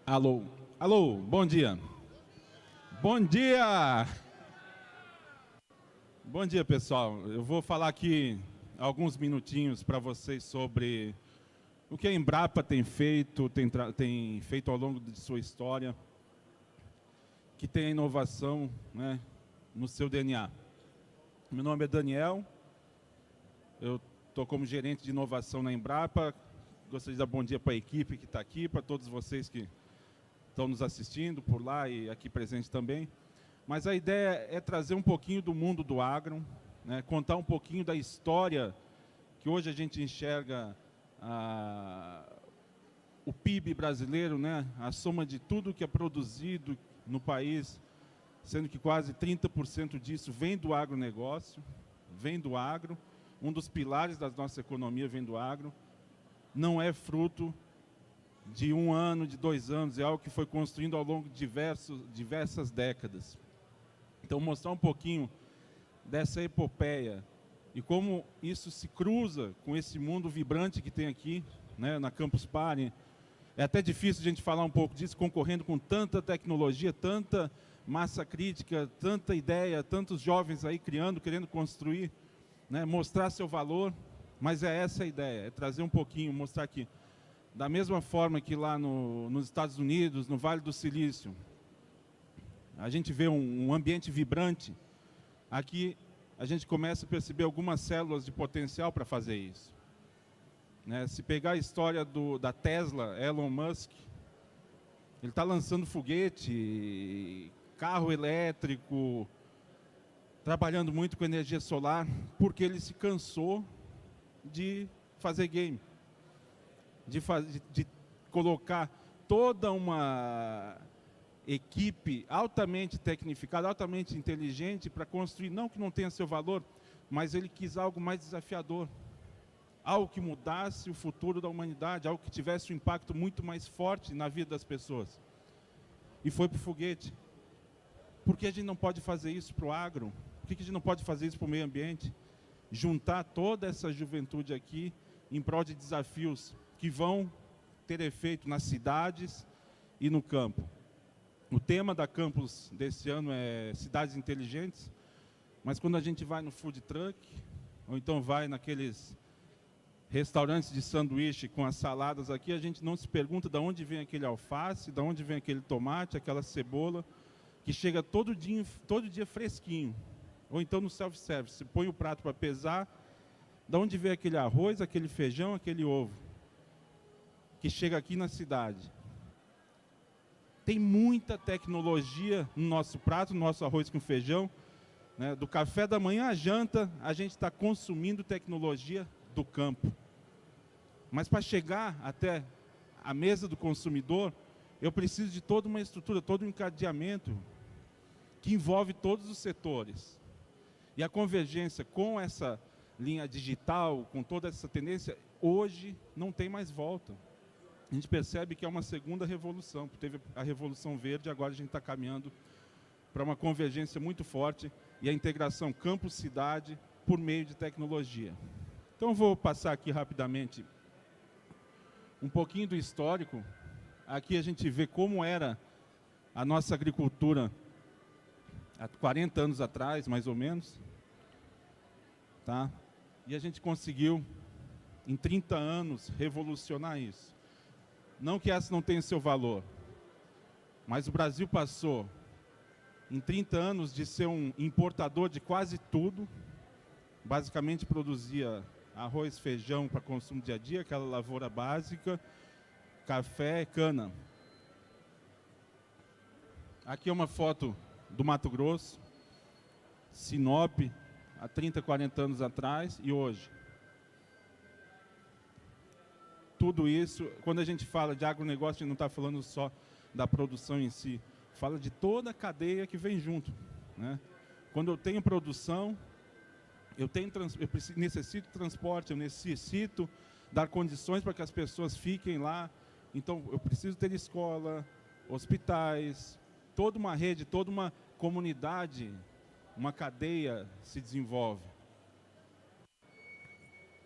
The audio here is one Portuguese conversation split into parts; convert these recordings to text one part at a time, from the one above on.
Alô, alô, bom dia. Bom dia! Bom dia, pessoal. Eu vou falar aqui alguns minutinhos para vocês sobre o que a Embrapa tem feito ao longo de sua história, que tem a inovação, né, no seu DNA. Meu nome é Daniel, eu estou como gerente de inovação na Embrapa. Gostaria de dar bom dia para a equipe que está aqui, para todos vocês que estão nos assistindo por lá e aqui presente também. Mas a ideia é trazer um pouquinho do mundo do agro, né, contar um pouquinho da história que hoje a gente enxerga o PIB brasileiro, né, a soma de tudo que é produzido no país, sendo que quase 30% disso vem do agronegócio, vem do agro, um dos pilares da nossa economia vem do agro, não é fruto de um ano, de 2 anos, é algo que foi construindo ao longo de diversas décadas. Então, mostrar um pouquinho dessa epopeia e como isso se cruza com esse mundo vibrante que tem aqui, né, na Campus Party. É até difícil a gente falar um pouco disso, concorrendo com tanta tecnologia, tanta massa crítica, tanta ideia, tantos jovens aí criando, querendo construir, né, mostrar seu valor. Mas é essa a ideia, é trazer um pouquinho, mostrar aqui. Da mesma forma que lá nos Estados Unidos, no Vale do Silício, a gente vê um ambiente vibrante, aqui a gente começa a perceber algumas células de potencial para fazer isso. Né? Se pegar a história da Tesla, Elon Musk, ele está lançando foguete, carro elétrico, trabalhando muito com energia solar, porque ele se cansou de fazer game, de colocar toda uma equipe altamente tecnificada, altamente inteligente para construir, não que não tenha seu valor, mas ele quis algo mais desafiador, algo que mudasse o futuro da humanidade, algo que tivesse um impacto muito mais forte na vida das pessoas. E foi para o foguete. Por que a gente não pode fazer isso para o agro? Por que a gente não pode fazer isso para o meio ambiente? Juntar toda essa juventude aqui em prol de desafios que vão ter efeito nas cidades e no campo. O tema da Campus desse ano é Cidades Inteligentes, mas quando a gente vai no food truck, ou então vai naqueles restaurantes de sanduíche com as saladas aqui, a gente não se pergunta de onde vem aquele alface, de onde vem aquele tomate, aquela cebola, que chega todo dia fresquinho. Ou então no self-service, você põe o prato para pesar, de onde vem aquele arroz, aquele feijão, aquele ovo, que chega aqui na cidade. Tem muita tecnologia no nosso prato, no nosso arroz com feijão, né? Do café da manhã à janta, a gente está consumindo tecnologia do campo. Mas para chegar até a mesa do consumidor, eu preciso de toda uma estrutura, todo um encadeamento que envolve todos os setores. E a convergência com essa linha digital, com toda essa tendência, hoje não tem mais volta. A gente percebe que é uma segunda revolução. Teve a Revolução Verde, agora a gente está caminhando para uma convergência muito forte e a integração campo-cidade por meio de tecnologia. Então, eu vou passar aqui rapidamente um pouquinho do histórico. Aqui a gente vê como era a nossa agricultura há 40 anos atrás, mais ou menos. Tá? E a gente conseguiu, em 30 anos, revolucionar isso. Não que essa não tenha seu valor, mas o Brasil passou, em 30 anos, de ser um importador de quase tudo, basicamente produzia arroz, feijão para consumo dia a dia, aquela lavoura básica, café, cana. Aqui é uma foto do Mato Grosso, Sinop, há 30, 40 anos atrás e hoje. Tudo isso, quando a gente fala de agronegócio, a gente não está falando só da produção em si, fala de toda a cadeia que vem junto, né? Quando eu tenho produção, necessito transporte, eu necessito dar condições para que as pessoas fiquem lá. Então, eu preciso ter escola, hospitais, toda uma rede, toda uma comunidade, uma cadeia se desenvolve.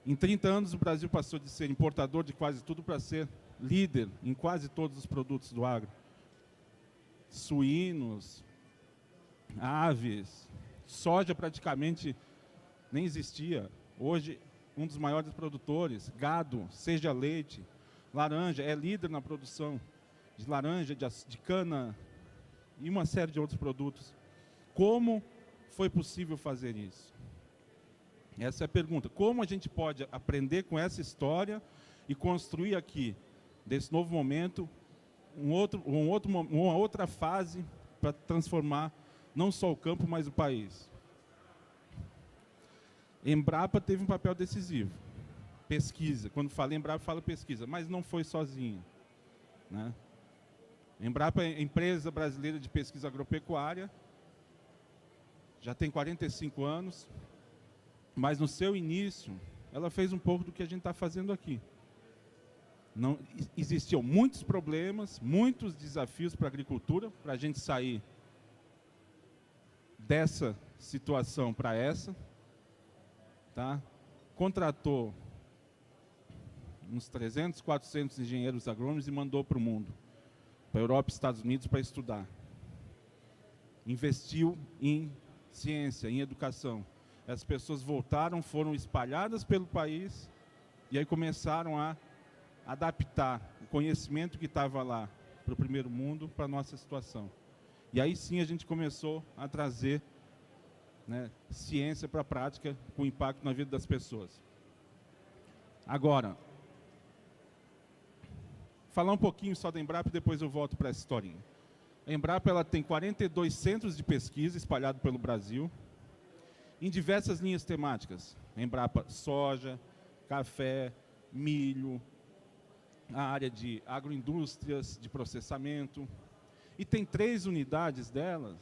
Em 30 anos, o Brasil passou de ser importador de quase tudo para ser líder em quase todos os produtos do agro. Suínos, aves, soja praticamente nem existia. Hoje, um dos maiores produtores, gado, seja leite, laranja, é líder na produção de laranja, de cana e uma série de outros produtos. Como foi possível fazer isso? Essa é a pergunta. Como a gente pode aprender com essa história e construir aqui, desse novo momento, uma outra fase para transformar não só o campo, mas o país? Embrapa teve um papel decisivo. Pesquisa. Quando fala Embrapa, fala pesquisa, mas não foi sozinha, né? Embrapa é a empresa brasileira de pesquisa agropecuária, já tem 45 anos, mas no seu início, ela fez um pouco do que a gente está fazendo aqui. Não, existiam muitos problemas, muitos desafios para a agricultura, para a gente sair dessa situação para essa. Tá? Contratou uns 300, 400 engenheiros agrônomos e mandou para o mundo, para a Europa e Estados Unidos, para estudar. Investiu em ciência, em educação. As pessoas voltaram, foram espalhadas pelo país e aí começaram a adaptar o conhecimento que estava lá para o primeiro mundo, para a nossa situação. E aí sim a gente começou a trazer, né, ciência para a prática, com impacto na vida das pessoas. Agora, falar um pouquinho só da Embrapa e depois eu volto para essa historinha. A Embrapa ela tem 42 centros de pesquisa espalhados pelo Brasil, em diversas linhas temáticas. A Embrapa soja, café, milho, a área de agroindústrias, de processamento. E tem 3 unidades delas,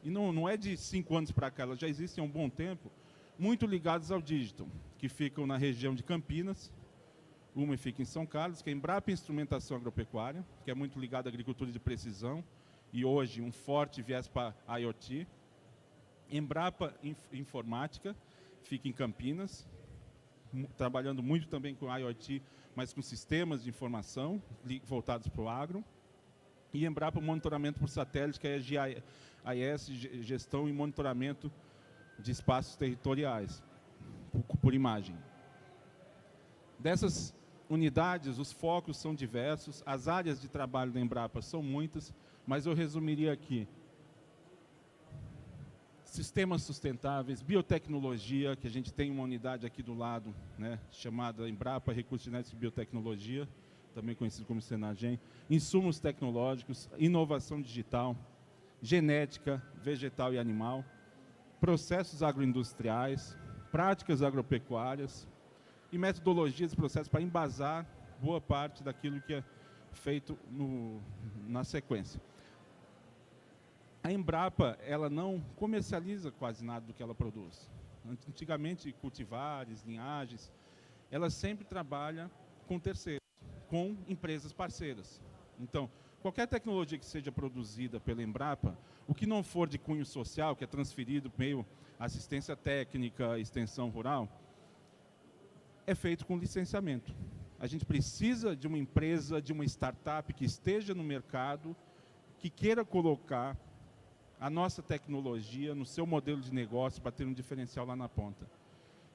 e não é de 5 anos para cá, elas já existem há um bom tempo, muito ligadas ao digital, que ficam na região de Campinas. Uma fica em São Carlos, que é a Embrapa Instrumentação Agropecuária, que é muito ligada à agricultura de precisão, e hoje um forte viés para IoT. Embrapa Informática, fica em Campinas, trabalhando muito também com IoT, mas com sistemas de informação voltados para o agro. E Embrapa Monitoramento por Satélite, que é a GIS, Gestão e Monitoramento de Espaços Territoriais, por imagem. Dessas unidades, os focos são diversos, as áreas de trabalho da Embrapa são muitas, mas eu resumiria aqui: sistemas sustentáveis, biotecnologia, que a gente tem uma unidade aqui do lado, né, chamada Embrapa Recursos Genéticos e Biotecnologia, também conhecido como Senagem, insumos tecnológicos, inovação digital, genética vegetal e animal, processos agroindustriais, práticas agropecuárias e metodologias e processos para embasar boa parte daquilo que é feito na sequência. A Embrapa ela não comercializa quase nada do que ela produz. Antigamente, cultivares, linhagens, ela sempre trabalha com terceiros, com empresas parceiras. Então, qualquer tecnologia que seja produzida pela Embrapa, o que não for de cunho social, que é transferido meio assistência técnica, extensão rural, é feito com licenciamento. A gente precisa de uma empresa, de uma startup que esteja no mercado, que queira colocar a nossa tecnologia no seu modelo de negócio para ter um diferencial lá na ponta.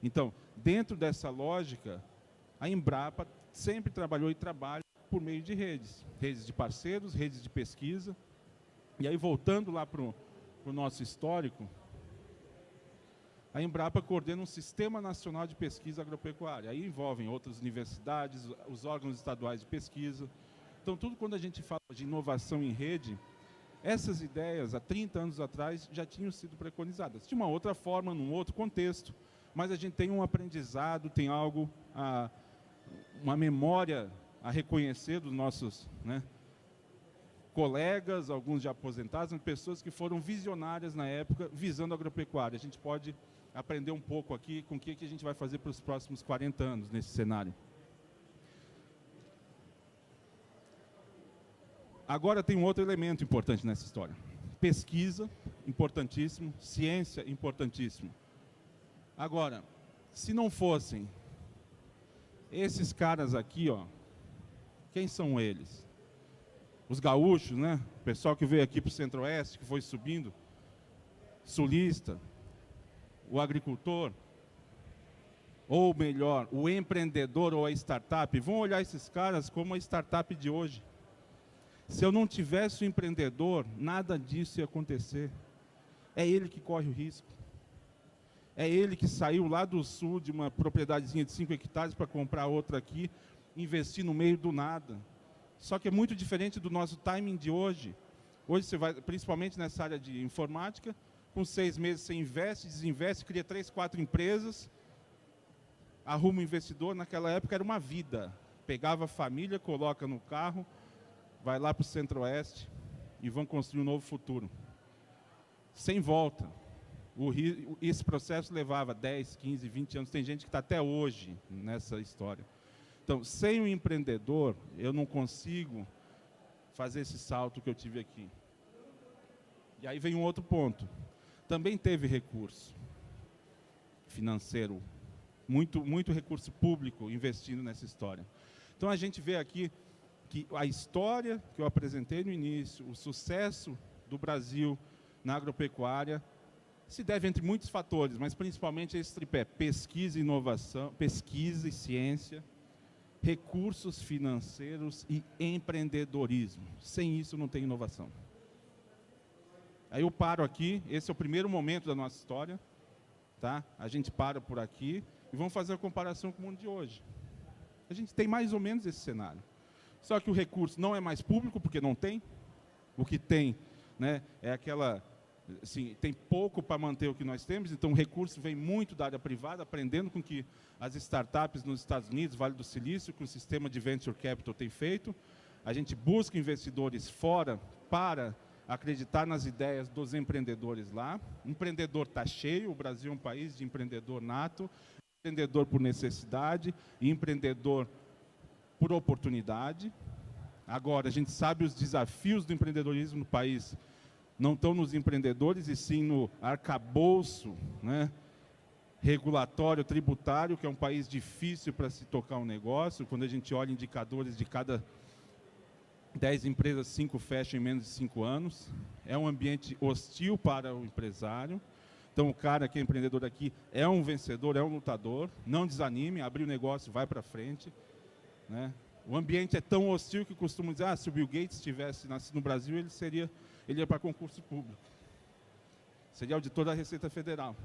Então, dentro dessa lógica, a Embrapa sempre trabalhou e trabalha por meio de redes. Redes de parceiros, redes de pesquisa. E aí, voltando lá para o nosso histórico, a Embrapa coordena um Sistema Nacional de Pesquisa Agropecuária. Aí envolvem outras universidades, os órgãos estaduais de pesquisa. Então, tudo quando a gente fala de inovação em rede, essas ideias, há 30 anos atrás, já tinham sido preconizadas. De uma outra forma, num outro contexto, mas a gente tem um aprendizado, tem algo, uma memória a reconhecer dos nossos, né, colegas, alguns já aposentados, mas pessoas que foram visionárias na época, visando a agropecuária. A gente pode aprender um pouco aqui com o que a gente vai fazer para os próximos 40 anos nesse cenário. Agora tem um outro elemento importante nessa história. Pesquisa, importantíssimo. Ciência, importantíssimo. Agora, se não fossem esses caras aqui, ó, Quem são eles? Os gaúchos, né? O pessoal que veio aqui para o Centro-Oeste, que foi subindo, sulista, o agricultor, ou melhor, o empreendedor ou a startup. Vão olhar esses caras como a startup de hoje. Se eu não tivesse o empreendedor, nada disso ia acontecer. É ele que corre o risco. É ele que saiu lá do sul de uma propriedadezinha de 5 hectares para comprar outra aqui, investir no meio do nada. Só que é muito diferente do nosso timing de hoje. Hoje você vai, principalmente nessa área de informática, com 6 meses você investe, desinveste, cria 3, 4 empresas, arruma um investidor. Naquela época era uma vida. Pegava a família, coloca no carro, vai lá para o Centro-Oeste e vão construir um novo futuro. Sem volta. Esse processo levava 10, 15, 20 anos. Tem gente que está até hoje nessa história. Então, sem o empreendedor, eu não consigo fazer esse salto que eu tive aqui. E aí vem um outro ponto. Também teve recurso financeiro, muito recurso público investindo nessa história. Então, a gente vê aqui que a história que eu apresentei no início, o sucesso do Brasil na agropecuária, se deve entre muitos fatores, mas principalmente a esse tripé: pesquisa e inovação, pesquisa e ciência, recursos financeiros e empreendedorismo. Sem isso não tem inovação. Aí eu paro aqui, esse é o primeiro momento da nossa história, tá? A gente para por aqui e vamos fazer a comparação com o mundo de hoje. A gente tem mais ou menos esse cenário. Só que o recurso não é mais público, porque não tem. O que tem, né, é aquela... Assim, tem pouco para manter o que nós temos, então o recurso vem muito da área privada, aprendendo com que as startups nos Estados Unidos, Vale do Silício, com o sistema de Venture Capital tem feito. A gente busca investidores fora para acreditar nas ideias dos empreendedores lá. O empreendedor está cheio, o Brasil é um país de empreendedor nato, empreendedor por necessidade e empreendedor por oportunidade. Agora, a gente sabe os desafios do empreendedorismo no país não estão nos empreendedores, e sim no arcabouço, né, regulatório, tributário, que é um país difícil para se tocar um negócio. Quando a gente olha indicadores de cada 10 empresas, 5 fecham em menos de 5 anos. É um ambiente hostil para o empresário. Então, o cara que é empreendedor aqui é um vencedor, é um lutador. Não desanime, abrir o negócio, vai para frente, né? O ambiente é tão hostil que costumam dizer: se o Bill Gates tivesse nascido no Brasil, ele ia para concurso público. Seria auditor da Receita Federal.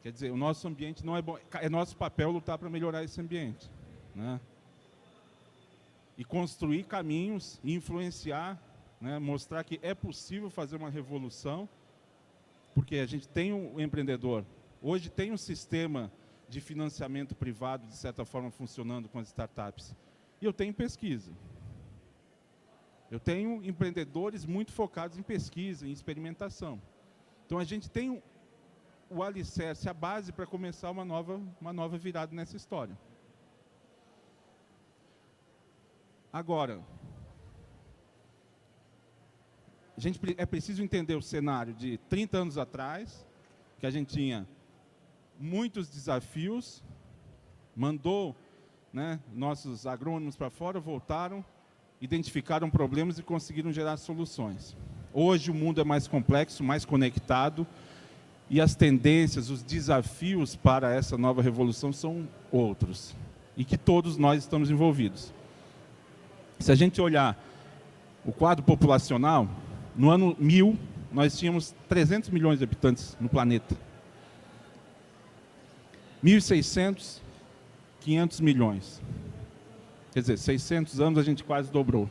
Quer dizer, o nosso ambiente não é bom. É nosso papel lutar para melhorar esse ambiente, né? E construir caminhos, e influenciar, né, mostrar que é possível fazer uma revolução, porque a gente tem um empreendedor. Hoje tem um sistema de financiamento privado, de certa forma, funcionando com as startups. E eu tenho pesquisa. Eu tenho empreendedores muito focados em pesquisa, em experimentação. Então, a gente tem o alicerce, a base para começar uma nova virada nessa história. Agora, é preciso entender o cenário de 30 anos atrás, que a gente tinha muitos desafios, mandou, né, nossos agrônomos para fora, voltaram, identificaram problemas e conseguiram gerar soluções. Hoje o mundo é mais complexo, mais conectado, e as tendências, os desafios para essa nova revolução são outros, e que todos nós estamos envolvidos. Se a gente olhar o quadro populacional, no ano 1000, nós tínhamos 300 milhões de habitantes no planeta. 1.600, 500 milhões. Quer dizer, 600 anos a gente quase dobrou.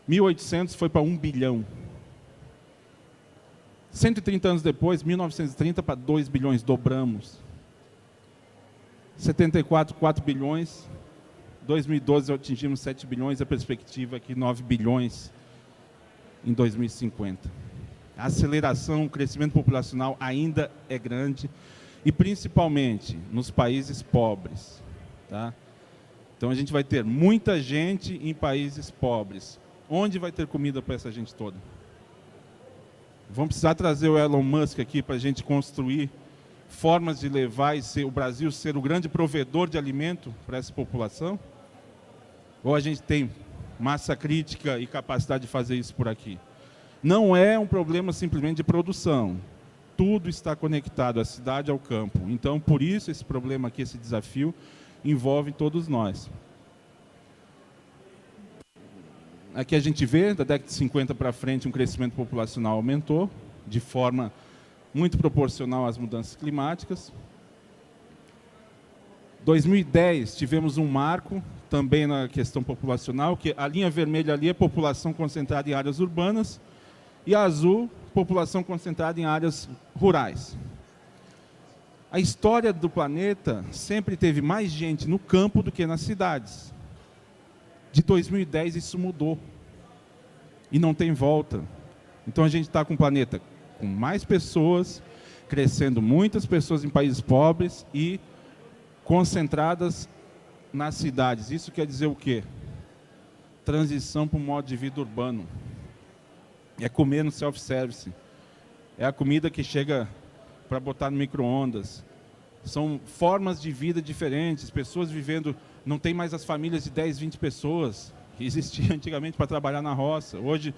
1.800 foi para 1 bilhão. 130 anos depois, 1930 para 2 bilhões, dobramos. 74, 4 bilhões. 2012 atingimos 7 bilhões, a perspectiva é que 9 bilhões em 2050. A aceleração, o crescimento populacional ainda é grande, e principalmente nos países pobres, tá? Então a gente vai ter muita gente em países pobres. Onde vai ter comida para essa gente toda? Vamos precisar trazer o Elon Musk aqui para a gente construir formas de levar o Brasil ser o grande provedor de alimento para essa população? Ou a gente tem massa crítica e capacidade de fazer isso por aqui? Não é um problema simplesmente de produção. Tudo está conectado, a cidade ao campo. Então, por isso, esse problema aqui, esse desafio, envolve todos nós. Aqui a gente vê, da década de 50 para frente, um crescimento populacional aumentou, de forma muito proporcional às mudanças climáticas. 2010, tivemos um marco, também na questão populacional, que a linha vermelha ali é população concentrada em áreas urbanas, e a azul, população concentrada em áreas rurais. A história do planeta sempre teve mais gente no campo do que nas cidades. De 2010 isso mudou. E não tem volta. Então a gente está com um planeta com mais pessoas, crescendo muitas pessoas em países pobres e concentradas nas cidades. Isso quer dizer o quê? Transição para um modo de vida urbano. É comer no self-service. É a comida que chega para botar no micro-ondas. São formas de vida diferentes, pessoas vivendo... Não tem mais as famílias de 10, 20 pessoas que existiam antigamente para trabalhar na roça. Hoje,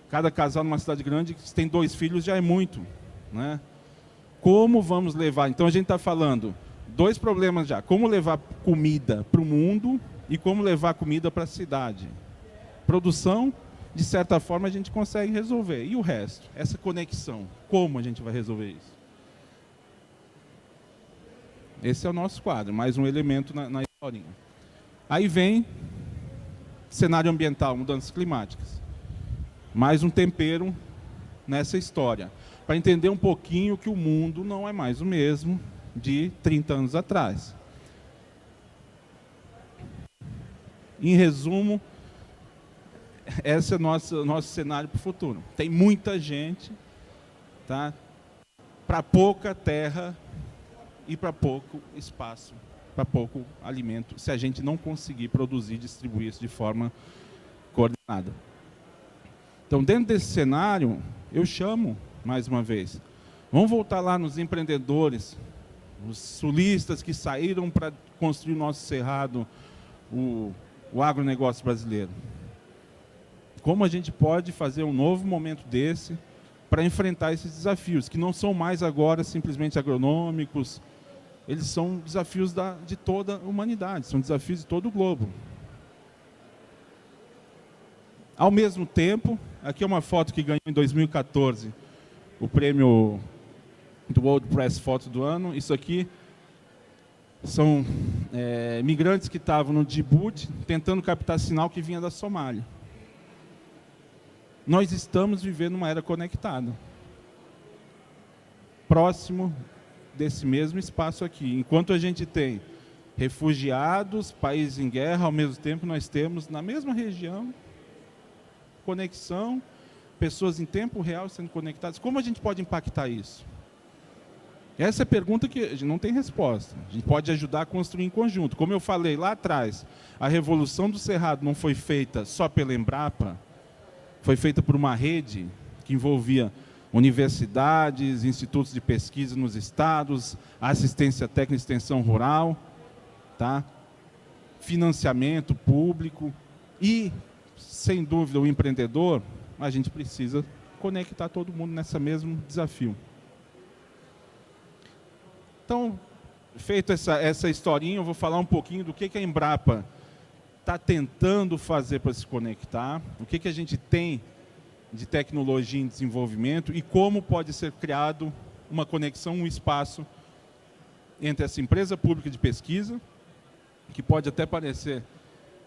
cada casal numa cidade grande, que tem 2 filhos, já é muito, né? Como vamos levar? Então, a gente está falando 2 problemas já. Como levar comida para o mundo e como levar comida para a cidade. Produção, de certa forma, a gente consegue resolver. E o resto? Essa conexão. Como a gente vai resolver isso? Esse é o nosso quadro, mais um elemento na historinha. Aí vem cenário ambiental, mudanças climáticas. Mais um tempero nessa história. Para entender um pouquinho que o mundo não é mais o mesmo de 30 anos atrás. Em resumo, esse é o nosso cenário para o futuro. Tem muita gente, tá? Para pouca terra e para pouco espaço, para pouco alimento, se a gente não conseguir produzir e distribuir isso de forma coordenada. Então, dentro desse cenário, eu chamo, mais uma vez, vamos voltar lá nos empreendedores, os sulistas que saíram para construir o nosso cerrado, o agronegócio brasileiro. Como a gente pode fazer um novo momento desse para enfrentar esses desafios, que não são mais agora simplesmente agronômicos, eles são desafios de toda a humanidade, são desafios de todo o globo. Ao mesmo tempo, aqui é uma foto que ganhou em 2014 o prêmio do World Press Photo do ano. Isso aqui são migrantes que estavam no Djibouti tentando captar sinal que vinha da Somália. Nós estamos vivendo uma era conectada. Próximo desse mesmo espaço aqui. Enquanto a gente tem refugiados, países em guerra, ao mesmo tempo nós temos, na mesma região, conexão, pessoas em tempo real sendo conectadas. Como a gente pode impactar isso? Essa é a pergunta que a gente não tem resposta. A gente pode ajudar a construir em conjunto. Como eu falei lá atrás, a revolução do Cerrado não foi feita só pela Embrapa, foi feita por uma rede que envolvia universidades, institutos de pesquisa nos estados, assistência técnica e extensão rural, tá? Financiamento público e, sem dúvida, o empreendedor, a gente precisa conectar todo mundo nesse mesmo desafio. Então, feito essa historinha, eu vou falar um pouquinho do que a Embrapa está tentando fazer para se conectar, o que a gente tem de tecnologia em desenvolvimento e como pode ser criado uma conexão, um espaço entre essa empresa pública de pesquisa, que pode até parecer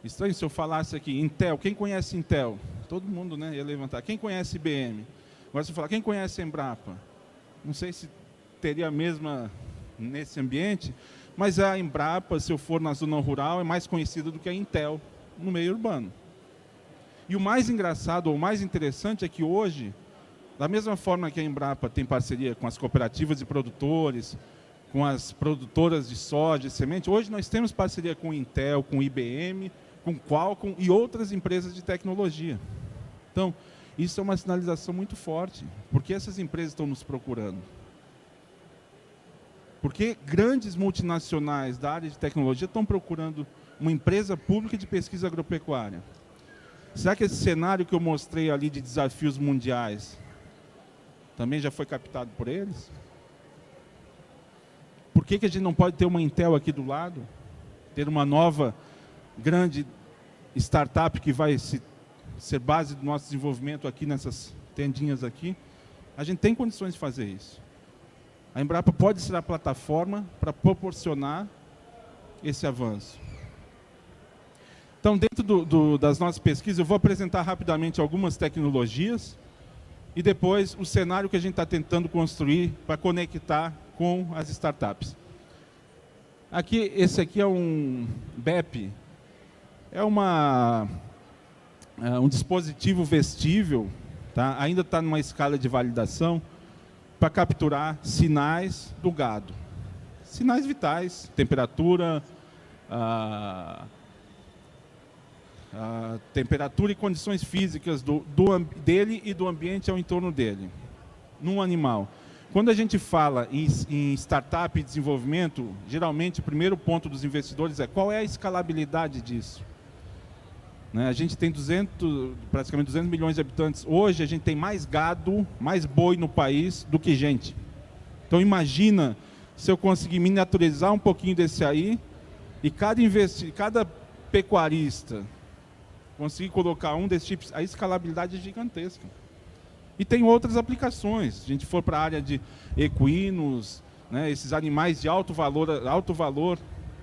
estranho se eu falasse aqui, Intel, quem conhece Intel? Todo mundo, né, ia levantar. Quem conhece IBM? Agora se eu falar, quem conhece Embrapa? Não sei se teria a mesma nesse ambiente, mas a Embrapa, se eu for na zona rural, é mais conhecida do que a Intel no meio urbano. E o mais engraçado, ou o mais interessante, é que hoje, da mesma forma que a Embrapa tem parceria com as cooperativas de produtores, com as produtoras de soja e semente, hoje nós temos parceria com Intel, com IBM, com Qualcomm e outras empresas de tecnologia. Então, isso é uma sinalização muito forte, porque essas empresas estão nos procurando. Porque grandes multinacionais da área de tecnologia estão procurando uma empresa pública de pesquisa agropecuária. Será que esse cenário que eu mostrei ali de desafios mundiais também já foi captado por eles? Por que a gente não pode ter uma Intel aqui do lado? Ter uma nova grande startup que vai ser base do nosso desenvolvimento aqui nessas tendinhas aqui? A gente tem condições de fazer isso. A Embrapa pode ser a plataforma para proporcionar esse avanço. Então, dentro das nossas pesquisas, eu vou apresentar rapidamente algumas tecnologias e depois o cenário que a gente está tentando construir para conectar com as startups. Esse aqui é um BEP, é um dispositivo vestível, tá? Ainda está numa escala de validação, para capturar sinais do gado. Sinais vitais, temperatura, temperatura e condições físicas dele e do ambiente ao entorno dele, num animal. Quando a gente fala em startup e desenvolvimento, geralmente o primeiro ponto dos investidores é qual é a escalabilidade disso. Né? A gente tem praticamente 200 milhões de habitantes. Hoje a gente tem mais gado, mais boi no país do que gente. Então imagina se eu conseguir miniaturizar um pouquinho desse aí e cada pecuarista conseguir colocar um desses tipos, a escalabilidade é gigantesca. E tem outras aplicações. Se a gente for para a área de equinos, né, esses animais de alto valor,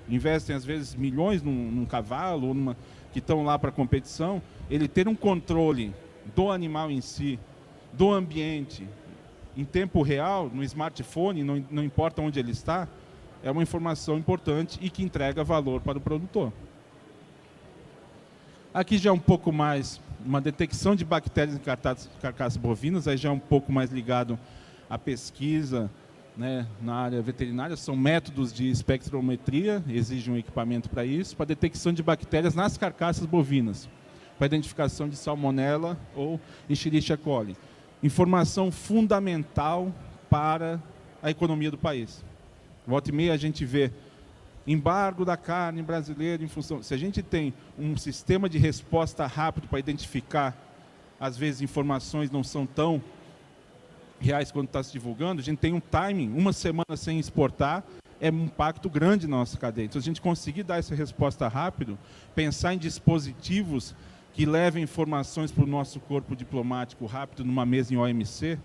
investem às vezes milhões num cavalo, ou que estão lá para competição, ele ter um controle do animal em si, do ambiente, em tempo real, no smartphone, não importa onde ele está, é uma informação importante e que entrega valor para o produtor. Aqui já é um pouco mais uma detecção de bactérias em carcaças bovinas, aí já é um pouco mais ligado à pesquisa, né, na área veterinária. São métodos de espectrometria, exigem um equipamento para isso, para detecção de bactérias nas carcaças bovinas, para identificação de salmonella ou Escherichia coli. Informação fundamental para a economia do país. Volta e meia a gente vê embargo da carne brasileira em função... Se a gente tem um sistema de resposta rápido para identificar, às vezes informações não são tão reais quando está se divulgando, a gente tem um timing, uma semana sem exportar, é um impacto grande na nossa cadeia. Então, se a gente conseguir dar essa resposta rápido, pensar em dispositivos que levem informações para o nosso corpo diplomático rápido numa mesa em OMC,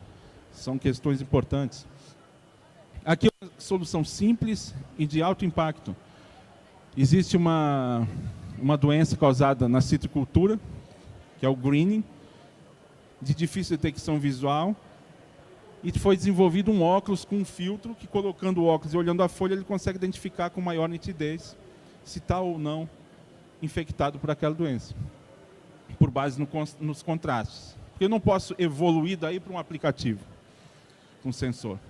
são questões importantes. Aqui é uma solução simples e de alto impacto. Existe uma doença causada na citricultura, que é o greening, de difícil detecção visual, e foi desenvolvido um óculos com um filtro que, colocando o óculos e olhando a folha, ele consegue identificar com maior nitidez se está ou não infectado por aquela doença, por base nos contrastes. Porque eu não posso evoluir daí para um aplicativo, um sensor.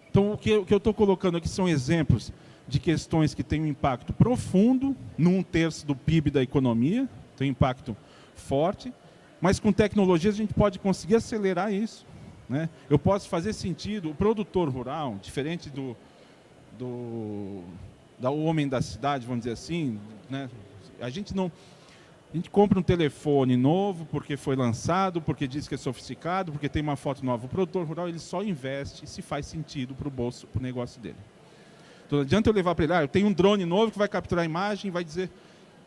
Então, o que eu estou colocando aqui são exemplos de questões que têm um impacto profundo, num 1/3 do PIB da economia, tem um impacto forte, mas com tecnologias a gente pode conseguir acelerar isso. Né? Eu posso fazer sentido, o produtor rural, diferente do homem da cidade, vamos dizer assim, né? A gente compra um telefone novo porque foi lançado, porque diz que é sofisticado, porque tem uma foto nova. O produtor rural ele só investe se faz sentido para o bolso, para o negócio dele. Então não adianta eu levar para ele, eu tenho um drone novo que vai capturar a imagem e vai dizer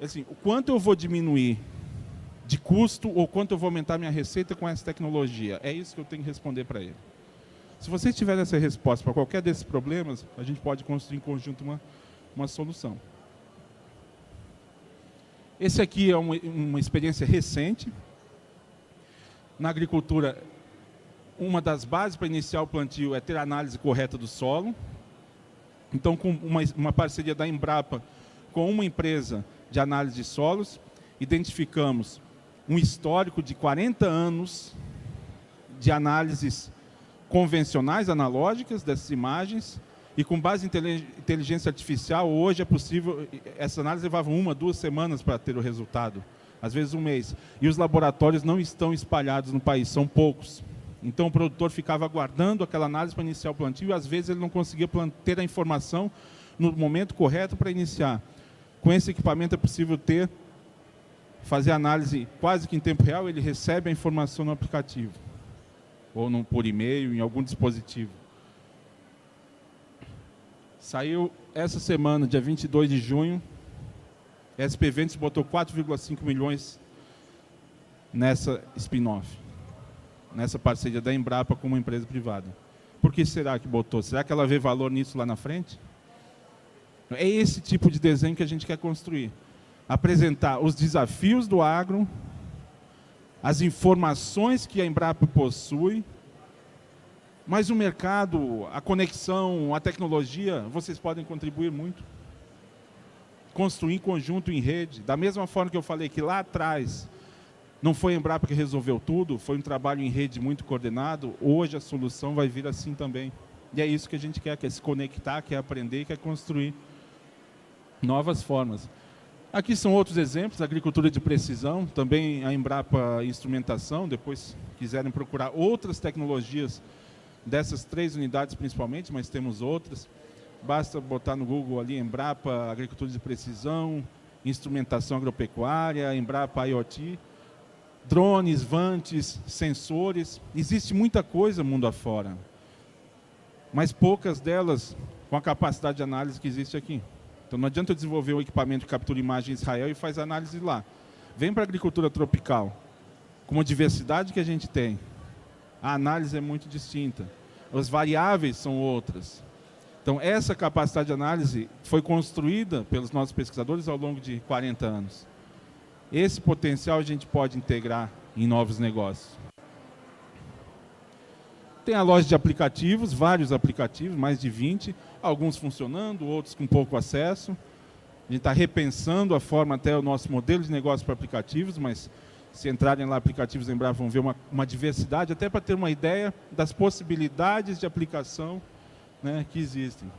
assim, o quanto eu vou diminuir de custo ou quanto eu vou aumentar minha receita com essa tecnologia. É isso que eu tenho que responder para ele. Se vocês tiverem essa resposta para qualquer desses problemas, a gente pode construir em conjunto uma solução. Esse aqui é uma experiência recente. Na agricultura, uma das bases para iniciar o plantio é ter a análise correta do solo. Então, com uma parceria da Embrapa com uma empresa de análise de solos, identificamos um histórico de 40 anos de análises convencionais, analógicas dessas imagens, e com base em inteligência artificial, hoje é possível, essa análise levava 1, 2 semanas para ter o resultado, às vezes 1 mês. E os laboratórios não estão espalhados no país, são poucos. Então o produtor ficava aguardando aquela análise para iniciar o plantio, e às vezes ele não conseguia ter a informação no momento correto para iniciar. Com esse equipamento é possível fazer análise quase que em tempo real, ele recebe a informação no aplicativo, ou por e-mail, em algum dispositivo. Saiu essa semana, dia 22 de junho, a SP Ventos botou 4,5 milhões nessa spin-off, nessa parceria da Embrapa com uma empresa privada. Por que será que botou? Será que ela vê valor nisso lá na frente? É esse tipo de desenho que a gente quer construir. Apresentar os desafios do agro, as informações que a Embrapa possui, mas o mercado, a conexão, a tecnologia, vocês podem contribuir muito. Construir em conjunto, em rede. Da mesma forma que eu falei que lá atrás não foi a Embrapa que resolveu tudo, foi um trabalho em rede muito coordenado, hoje a solução vai vir assim também. E é isso que a gente quer se conectar, quer aprender, quer construir novas formas. Aqui são outros exemplos, agricultura de precisão, também a Embrapa Instrumentação, depois quiserem procurar outras tecnologias dessas 3 unidades principalmente, mas temos outras. Basta botar no Google ali Embrapa Agricultura de Precisão, Instrumentação Agropecuária, Embrapa IoT, drones, vantes, sensores. Existe muita coisa mundo afora, mas poucas delas com a capacidade de análise que existe aqui. Então não adianta eu desenvolver um equipamento que captura imagem em Israel e faz análise lá. Vem para a agricultura tropical, com a diversidade que a gente tem, a análise é muito distinta. As variáveis são outras. Então, essa capacidade de análise foi construída pelos nossos pesquisadores ao longo de 40 anos. Esse potencial a gente pode integrar em novos negócios. Tem a loja de aplicativos, vários aplicativos, mais de 20, alguns funcionando, outros com pouco acesso. A gente está repensando a forma, até o nosso modelo de negócio para aplicativos, mas se entrarem lá aplicativos em Embrapa, vão ver uma diversidade, até para ter uma ideia das possibilidades de aplicação, né, que existem.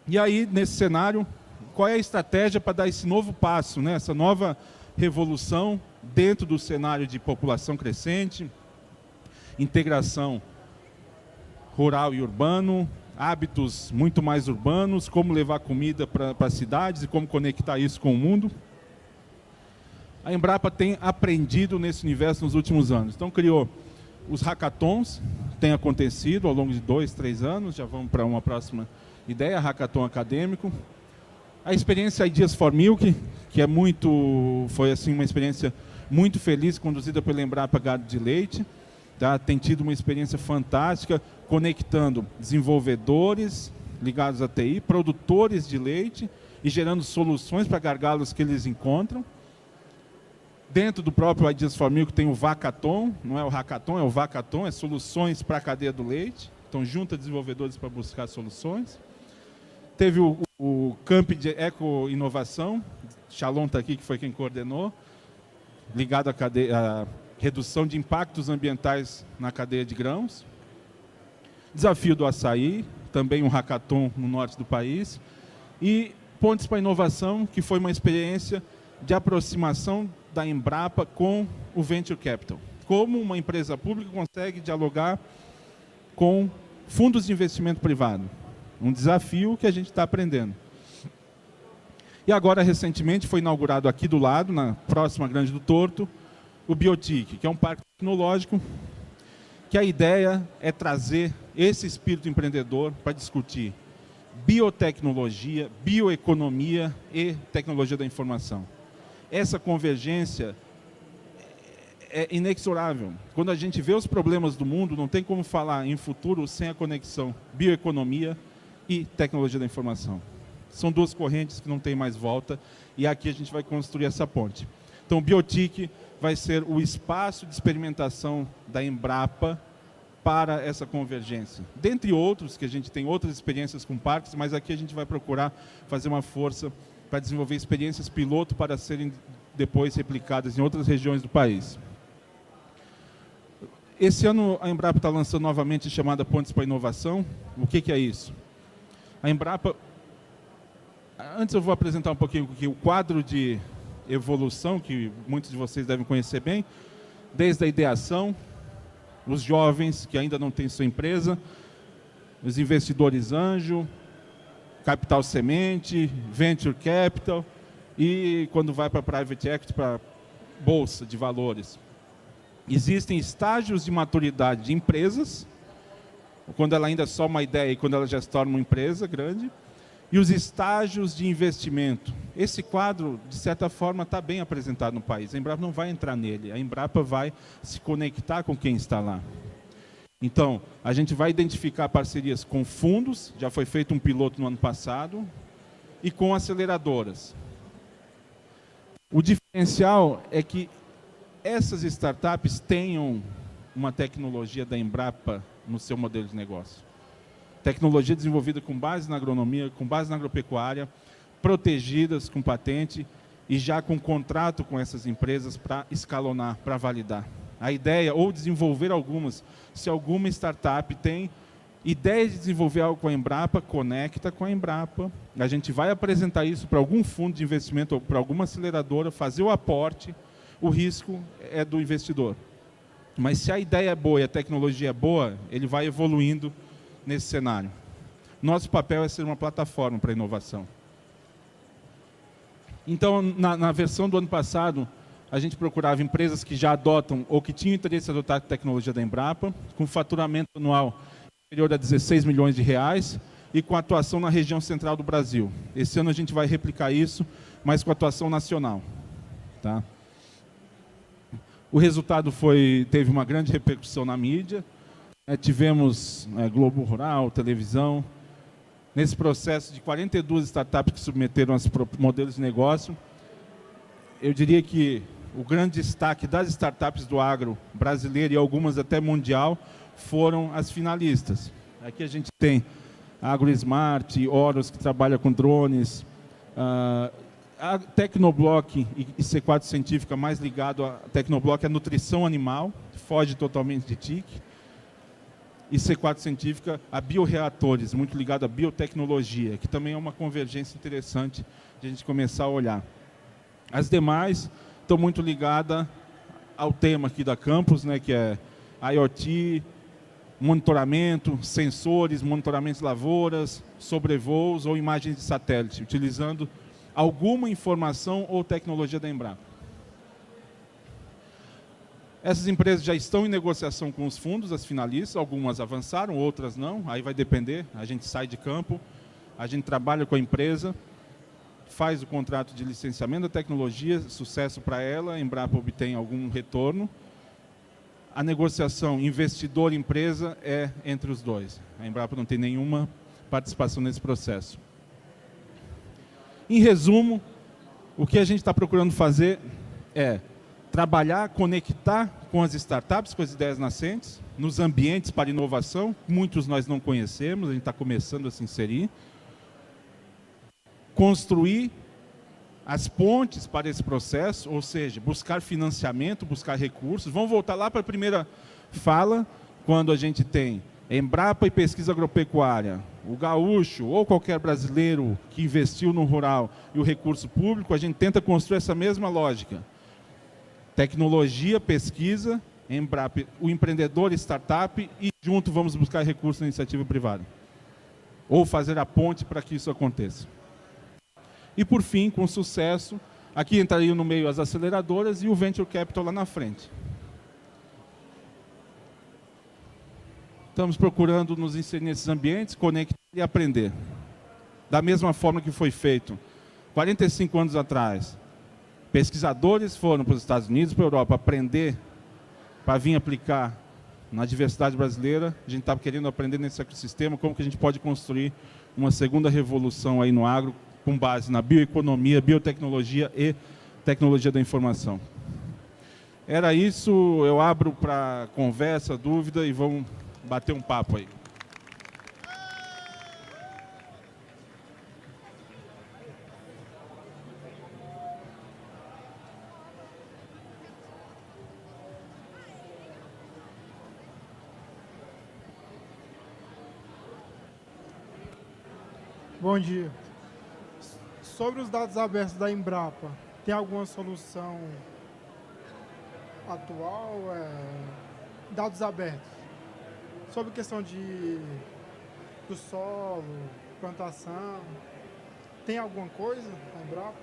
E aí, nesse cenário, qual é a estratégia para dar esse novo passo, né, essa nova revolução dentro do cenário de população crescente, integração rural e urbano, hábitos muito mais urbanos, como levar comida para as cidades e como conectar isso com o mundo? A Embrapa tem aprendido nesse universo nos últimos anos. Então, criou os hackathons, tem acontecido ao longo de 2, 3 anos, já vamos para uma próxima ideia, hackathon acadêmico. A experiência Ideas for Milk, que foi assim, uma experiência muito feliz, conduzida pela Embrapa Gado de Leite. Tá? Tem tido uma experiência fantástica, conectando desenvolvedores ligados à TI, produtores de leite e gerando soluções para gargalos que eles encontram. Dentro do próprio Ideas for Milk tem o Vacathon, não é o Hackathon, é o Vacathon, é soluções para a cadeia do leite. Então, junta desenvolvedores para buscar soluções. Teve o Camp de Eco-Inovação, Shalom está aqui, que foi quem coordenou, ligado à redução de impactos ambientais na cadeia de grãos. Desafio do açaí, também um hackathon no norte do país. E Pontes para a Inovação, que foi uma experiência de aproximação da Embrapa com o Venture Capital. Como uma empresa pública consegue dialogar com fundos de investimento privado. Um desafio que a gente está aprendendo. E agora, recentemente, foi inaugurado aqui do lado, na próxima Grande do Torto, o Biotic, que é um parque tecnológico, que a ideia é trazer esse espírito empreendedor para discutir biotecnologia, bioeconomia e tecnologia da informação. Essa convergência é inexorável. Quando a gente vê os problemas do mundo, não tem como falar em futuro sem a conexão bioeconomia e tecnologia da informação. São duas correntes que não tem mais volta, e aqui a gente vai construir essa ponte. Então, o Biotic vai ser o espaço de experimentação da Embrapa para essa convergência. Dentre outros, que a gente tem outras experiências com parques, mas aqui a gente vai procurar fazer uma força para desenvolver experiências piloto para serem depois replicadas em outras regiões do país. Esse ano a Embrapa está lançando novamente a chamada Pontes para a Inovação. O que é isso? A Embrapa... Antes eu vou apresentar um pouquinho aqui o quadro de evolução, que muitos de vocês devem conhecer bem, desde a ideação, os jovens que ainda não têm sua empresa, os investidores anjo, capital semente, venture capital e quando vai para private equity, para bolsa de valores. Existem estágios de maturidade de empresas, quando ela ainda é só uma ideia e quando ela já se torna uma empresa grande, e os estágios de investimento. Esse quadro, de certa forma, está bem apresentado no país. A Embrapa não vai entrar nele, a Embrapa vai se conectar com quem está lá. Então, a gente vai identificar parcerias com fundos, já foi feito um piloto no ano passado, e com aceleradoras. O diferencial é que essas startups tenham uma tecnologia da Embrapa no seu modelo de negócio. Tecnologia desenvolvida com base na agronomia, com base na agropecuária, protegidas com patente e já com contrato com essas empresas para escalonar, para validar. A ideia, ou desenvolver algumas, se alguma startup tem ideia de desenvolver algo com a Embrapa, conecta com a Embrapa, a gente vai apresentar isso para algum fundo de investimento ou para alguma aceleradora, fazer o aporte, o risco é do investidor. Mas se a ideia é boa e a tecnologia é boa, ele vai evoluindo nesse cenário. Nosso papel é ser uma plataforma para a inovação. Então, na versão do ano passado, a gente procurava empresas que já adotam ou que tinham interesse em adotar a tecnologia da Embrapa, com faturamento anual superior a 16 milhões de reais e com atuação na região central do Brasil. Esse ano a gente vai replicar isso, mas com atuação nacional. Tá? O resultado teve uma grande repercussão na mídia. Tivemos Globo Rural, televisão. Nesse processo de 42 startups que submeteram aos modelos de negócio, eu diria que o grande destaque das startups do agro brasileiro e algumas até mundial foram as finalistas. Aqui a gente tem a AgroSmart, Horus, que trabalha com drones, a Tecnoblock e C4 Científica, mais ligado à Tecnoblock, a nutrição animal, foge totalmente de TIC. E C4 Científica, a bioreatores, muito ligado à biotecnologia, que também é uma convergência interessante de a gente começar a olhar. As demais estão muito ligadas ao tema aqui da campus, né, que é IoT, monitoramento, sensores, monitoramento de lavouras, sobrevoos ou imagens de satélite, utilizando alguma informação ou tecnologia da Embrapa. Essas empresas já estão em negociação com os fundos, as finalistas, algumas avançaram, outras não, aí vai depender, a gente sai de campo, a gente trabalha com a empresa, faz o contrato de licenciamento da tecnologia, sucesso para ela, a Embrapa obtém algum retorno. A negociação investidor-empresa é entre os dois. A Embrapa não tem nenhuma participação nesse processo. Em resumo, o que a gente está procurando fazer é trabalhar, conectar com as startups, com as ideias nascentes, nos ambientes para inovação, muitos nós não conhecemos, a gente está começando a se inserir, construir as pontes para esse processo, ou seja, buscar financiamento, buscar recursos. Vamos voltar lá para a primeira fala, quando a gente tem Embrapa e pesquisa agropecuária, o gaúcho ou qualquer brasileiro que investiu no rural e o recurso público, a gente tenta construir essa mesma lógica. Tecnologia, pesquisa, Embrapa, o empreendedor, startup e junto vamos buscar recursos na iniciativa privada. Ou fazer a ponte para que isso aconteça. E por fim, com sucesso, aqui entrariam no meio as aceleradoras e o Venture Capital lá na frente. Estamos procurando nos inserir nesses ambientes, conectar e aprender. Da mesma forma que foi feito 45 anos atrás. Pesquisadores foram para os Estados Unidos, para a Europa, aprender para vir aplicar na diversidade brasileira. A gente está querendo aprender nesse ecossistema como que a gente pode construir uma segunda revolução aí no agro, com base na bioeconomia, biotecnologia e tecnologia da informação. Era isso, eu abro para conversa, dúvida e vamos bater um papo aí. Bom dia. Sobre os dados abertos da Embrapa, tem alguma solução atual? Dados abertos. Sobre questão do solo, plantação. Tem alguma coisa na Embrapa?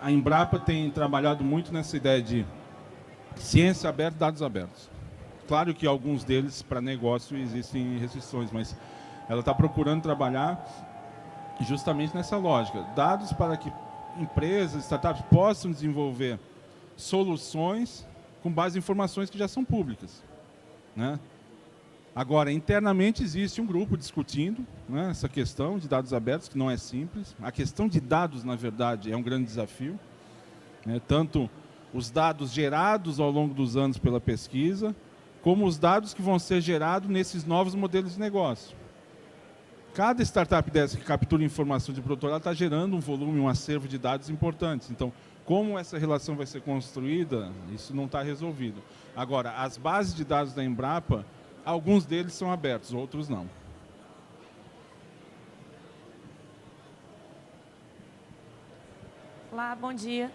A Embrapa tem trabalhado muito nessa ideia de ciência aberta e dados abertos. Claro que alguns deles, para negócio, existem restrições, mas ela está procurando trabalhar justamente nessa lógica. Dados para que empresas, startups possam desenvolver soluções com base em informações que já são públicas, né? Agora, internamente existe um grupo discutindo, né, essa questão de dados abertos, que não é simples. A questão de dados, na verdade, é um grande desafio, né? Tanto os dados gerados ao longo dos anos pela pesquisa, como os dados que vão ser gerados nesses novos modelos de negócio. Cada startup dessa que captura informação de produtor, ela está gerando um volume, um acervo de dados importantes. Então, como essa relação vai ser construída, isso não está resolvido. Agora, as bases de dados da Embrapa, alguns deles são abertos, outros não. Olá, bom dia.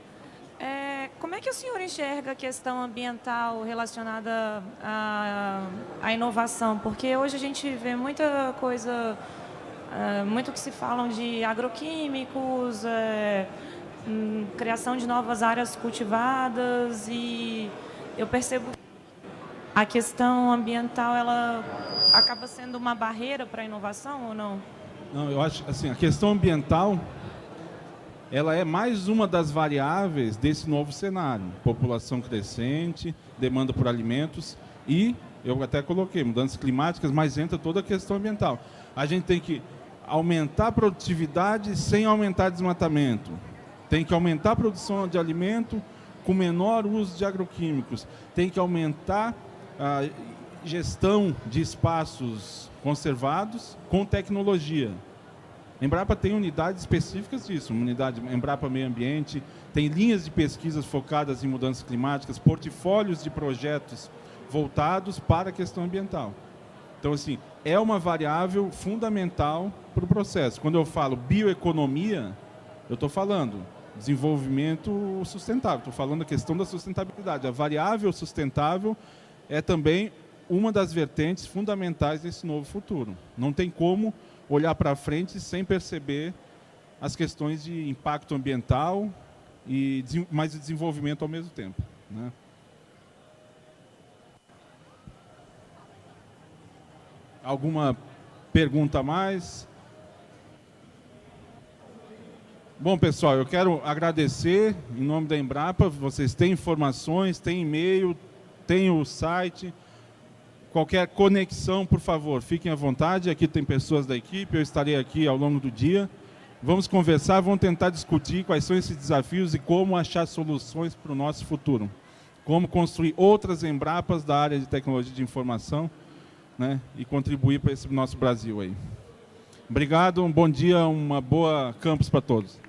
Como é que o senhor enxerga a questão ambiental relacionada à inovação? Porque hoje a gente vê muita coisa, muito que se falam de agroquímicos, criação de novas áreas cultivadas, e eu percebo que a questão ambiental ela acaba sendo uma barreira para a inovação ou não? Não, eu acho assim, a questão ambiental ela é mais uma das variáveis desse novo cenário. População crescente, demanda por alimentos e, eu até coloquei, mudanças climáticas, mas entra toda a questão ambiental. A gente tem que aumentar a produtividade sem aumentar desmatamento. Tem que aumentar a produção de alimento com menor uso de agroquímicos. Tem que aumentar a gestão de espaços conservados com tecnologia. A Embrapa tem unidades específicas disso, uma unidade Embrapa Meio Ambiente, tem linhas de pesquisas focadas em mudanças climáticas, portfólios de projetos voltados para a questão ambiental. Então, assim, é uma variável fundamental para o processo. Quando eu falo bioeconomia, eu estou falando desenvolvimento sustentável, estou falando da questão da sustentabilidade. A variável sustentável é também uma das vertentes fundamentais desse novo futuro. Não tem como olhar para frente sem perceber as questões de impacto ambiental e mais de desenvolvimento ao mesmo tempo, né? Alguma pergunta a mais? Bom, pessoal, eu quero agradecer em nome da Embrapa. Vocês têm informações, têm e-mail, têm o site. Qualquer conexão, por favor, fiquem à vontade. Aqui tem pessoas da equipe, eu estarei aqui ao longo do dia. Vamos conversar, vamos tentar discutir quais são esses desafios e como achar soluções para o nosso futuro. Como construir outras Embrapas da área de tecnologia de informação, né, e contribuir para esse nosso Brasil aí. Obrigado, um bom dia, uma boa campus para todos.